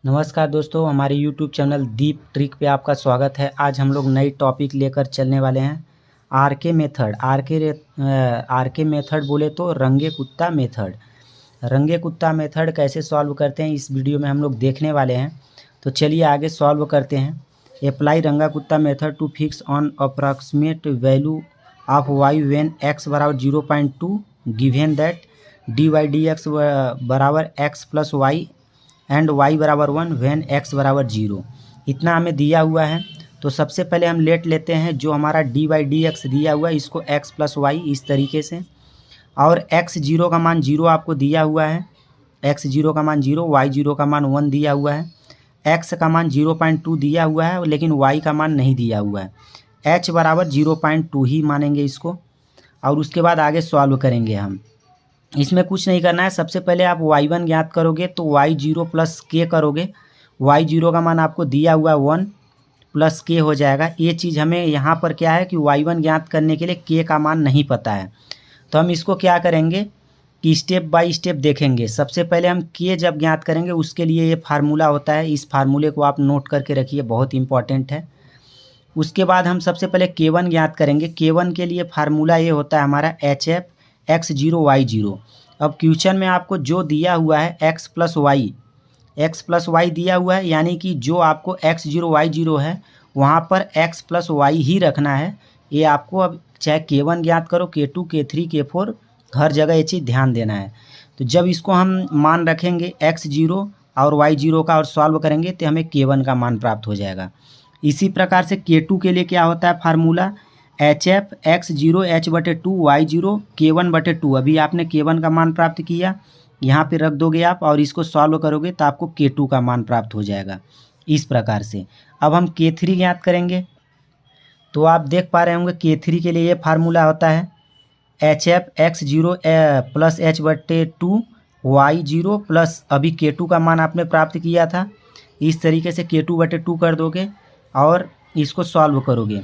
नमस्कार दोस्तों, हमारे YouTube चैनल दीप ट्रिक पे आपका स्वागत है। आज हम लोग नई टॉपिक लेकर चलने वाले हैं। R K method. आरके मेथड बोले तो रंगे कुत्ता मेथड। रंगे कुत्ता मेथड कैसे सॉल्व करते हैं इस वीडियो में हम लोग देखने वाले हैं। तो चलिए आगे सॉल्व करते हैं। Apply Runge Kutta method to fix on approximate value of y when x बराबर 0.2 given that d y d x बराबर x plus y and y बराबर 1 व्हेन x बराबर 0। इतना हमें दिया हुआ है। तो सबसे पहले हम लेट लेते हैं जो हमारा डी वाई डी एक्स दिया हुआ है इसको x प्लस वाई इस तरीके से, और x जीरो का मान 0 आपको दिया हुआ है। x जीरो का मान 0, y जीरो का मान 1 दिया हुआ है, x का मान 0.2 दिया हुआ है लेकिन y का मान नहीं दिया हुआ है। h बराबर 0.2 ही मानेंगे इसको, और उसके बाद आगे सॉल्व करेंगे हम। इसमें कुछ नहीं करना है। सबसे पहले आप y1 ज्ञात करोगे तो y0 प्लस के करोगे। y0 का मान आपको दिया हुआ है 1 प्लस के हो जाएगा। ये चीज़ हमें यहाँ पर क्या है कि y1 ज्ञात करने के लिए के का मान नहीं पता है। तो हम इसको क्या करेंगे कि स्टेप बाय स्टेप देखेंगे। सबसे पहले हम के जब ज्ञात करेंगे उसके लिए ये फार्मूला होता है। इस फार्मूले को आप नोट करके रखिए, बहुत इंपॉर्टेंट है। उसके बाद हम सबसे पहले k1 ज्ञात करेंगे। k1 के लिए फार्मूला ये होता है हमारा HF x0 y0। अब क्वेश्चन में आपको जो दिया हुआ है x प्लस वाई दिया हुआ है, यानी कि जो आपको x0 y0 है वहाँ पर x प्लस वाई ही रखना है। ये आपको अब चाहे k1 ज्ञात करो, k2 k3 k4 हर जगह ये चीज़ ध्यान देना है। तो जब इसको हम मान रखेंगे x0 और y0 का और सॉल्व करेंगे तो हमें k1 का मान प्राप्त हो जाएगा। इसी प्रकार से k2 के लिए क्या होता है formula HF x0 h/2 y0 k1/2। अभी आपने k1 का मान प्राप्त किया, यहाँ पे रख दोगे आप और इसको सॉल्व करोगे तो आपको k2 का मान प्राप्त हो जाएगा। इस प्रकार से अब हम k3 ज्ञात करेंगे। तो आप देख पा रहे होंगे k3 के लिए ये फार्मूला होता है HF x0 plus h/2 y0 plus अभी k2 का मान आपने प्राप्त किया था। इस तरीके से k2/2 कर दोगे और इसको सॉल्व करोगे।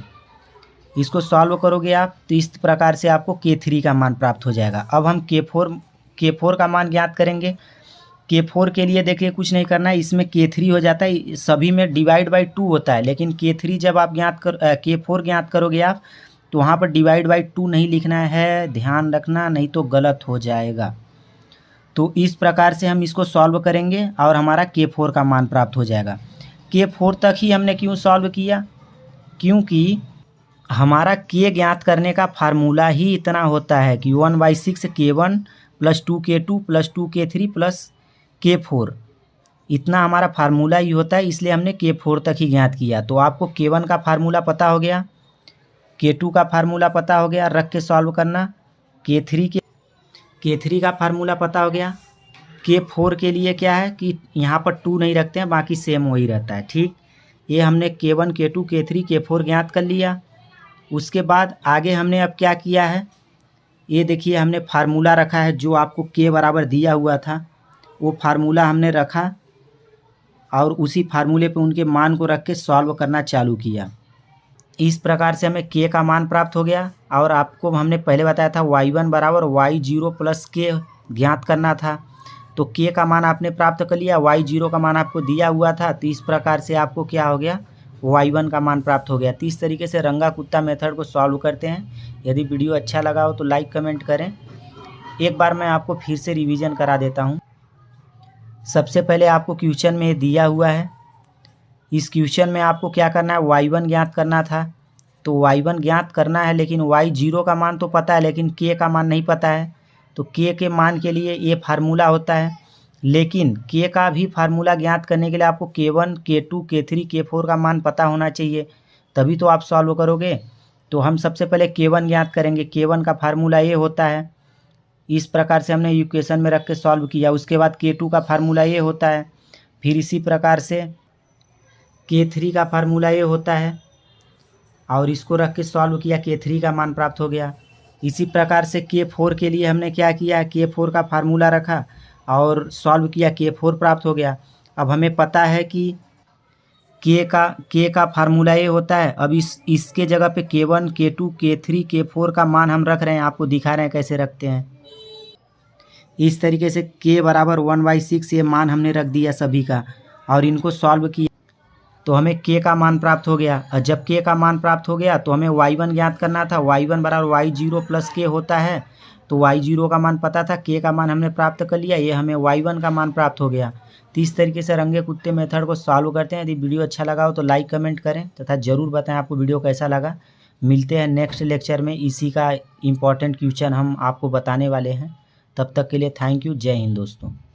आप तो इस प्रकार से आपको k3 का मान प्राप्त हो जाएगा। अब हम k4 का मान ज्ञात करेंगे। k4 के लिए देखिए कुछ नहीं करना है, इसमें k3 हो जाता है, सभी में डिवाइड बाई 2 होता है, लेकिन k3 जब आप k4 ज्ञात करोगे आप तो वहाँ पर डिवाइड बाई 2 नहीं लिखना है, ध्यान रखना, नहीं तो गलत हो जाएगा। तो इस प्रकार से हम इसको सॉल्व करेंगे और हमारा k4 का मान प्राप्त हो जाएगा। k4 तक ही हमने क्यों सॉल्व किया, क्योंकि हमारा के ज्ञात करने का फार्मूला ही इतना होता है कि 1/6 k1 plus 2 k2 plus 2 k3 plus k4। इतना हमारा फार्मूला ही होता है, इसलिए हमने k4 तक ही ज्ञात किया। तो आपको k1 का फार्मूला पता हो गया, k2 का फार्मूला पता हो गया, रख के सॉल्व करना। k3 का फार्मूला पता हो गया। k4 के लिए क्या है कि यहाँ पर 2 नहीं रखते हैं, बाकी सेम वही रहता है। ठीक, ये हमने k1 k2 k3 k4 ज्ञात कर लिया। उसके बाद आगे हमने अब क्या किया है, ये देखिए हमने फार्मूला रखा है जो आपको के बराबर दिया हुआ था, वो फार्मूला हमने रखा और उसी फार्मूले पे उनके मान को रख के सॉल्व करना चालू किया। इस प्रकार से हमें के का मान प्राप्त हो गया। और आपको हमने पहले बताया था y1 बराबर y0 प्लस के ज्ञात करना था, तो के का मान आपने प्राप्त कर लिया, y0 का मान आपको दिया हुआ था, तो इस प्रकार से आपको क्या हो गया, y1 का मान प्राप्त हो गया। तो इस तरीके से रंगा कुत्ता मेथड को सॉल्व करते हैं। यदि वीडियो अच्छा लगा हो तो लाइक कमेंट करें। एक बार मैं आपको फिर से रिवीजन करा देता हूं। सबसे पहले आपको क्वेश्चन में दिया हुआ है, इस क्वेश्चन में आपको क्या करना है, y1 ज्ञात करना था। तो y1 ज्ञात करना है, लेकिन y0 का मान तो पता है लेकिन k का मान नहीं पता है। तो k के मान के लिए ये फार्मूला होता है, लेकिन k का भी फार्मूला ज्ञात करने के लिए आपको k1 k2 k3 k4 का मान पता होना चाहिए, तभी तो आप सॉल्व करोगे। तो हम सबसे पहले k1 ज्ञात करेंगे। k1 का फार्मूला ये होता है, इस प्रकार से हमने इक्वेशन में रख के सॉल्व किया। उसके बाद k2 का फार्मूला ये होता है, फिर इसी प्रकार से k3 का फार्मूला ये होता है और इसको रख के सॉल्व किया, k3 का मान प्राप्त हो गया। इसी प्रकार से k4 के लिए हमने क्या किया, k4 का फार्मूला रखा और सॉल्व किया, k4 प्राप्त हो गया। अब हमें पता है कि के का फार्मूला ये होता है। अब इसके जगह पे k1 k2 k3 k4 का मान हम रख रहे हैं, आपको दिखा रहे हैं कैसे रखते हैं। इस तरीके से k बराबर 1/6 ये मान हमने रख दिया सभी का। और इनको सॉल्व किया तो हमें k का मान प्राप्त हो गया। और जब k का मान प्राप्त हो गया तो हमें y1 ज्ञात करना था। y1 बराबर y0 प्लस k होता है, तो y0 का मान पता था, k का मान हमने प्राप्त कर लिया, ये हमें y1 का मान प्राप्त हो गया। तो इस तरीके से रंगे कुत्ते मेथड को सॉल्व करते हैं। यदि वीडियो अच्छा लगा हो तो लाइक कमेंट करें तथा ज़रूर बताएं आपको वीडियो कैसा लगा। मिलते हैं नेक्स्ट लेक्चर में, इसी का इम्पॉर्टेंट क्वेश्चन हम आपको बताने वाले हैं। तब तक के लिए थैंक यू। जय हिंद दोस्तों।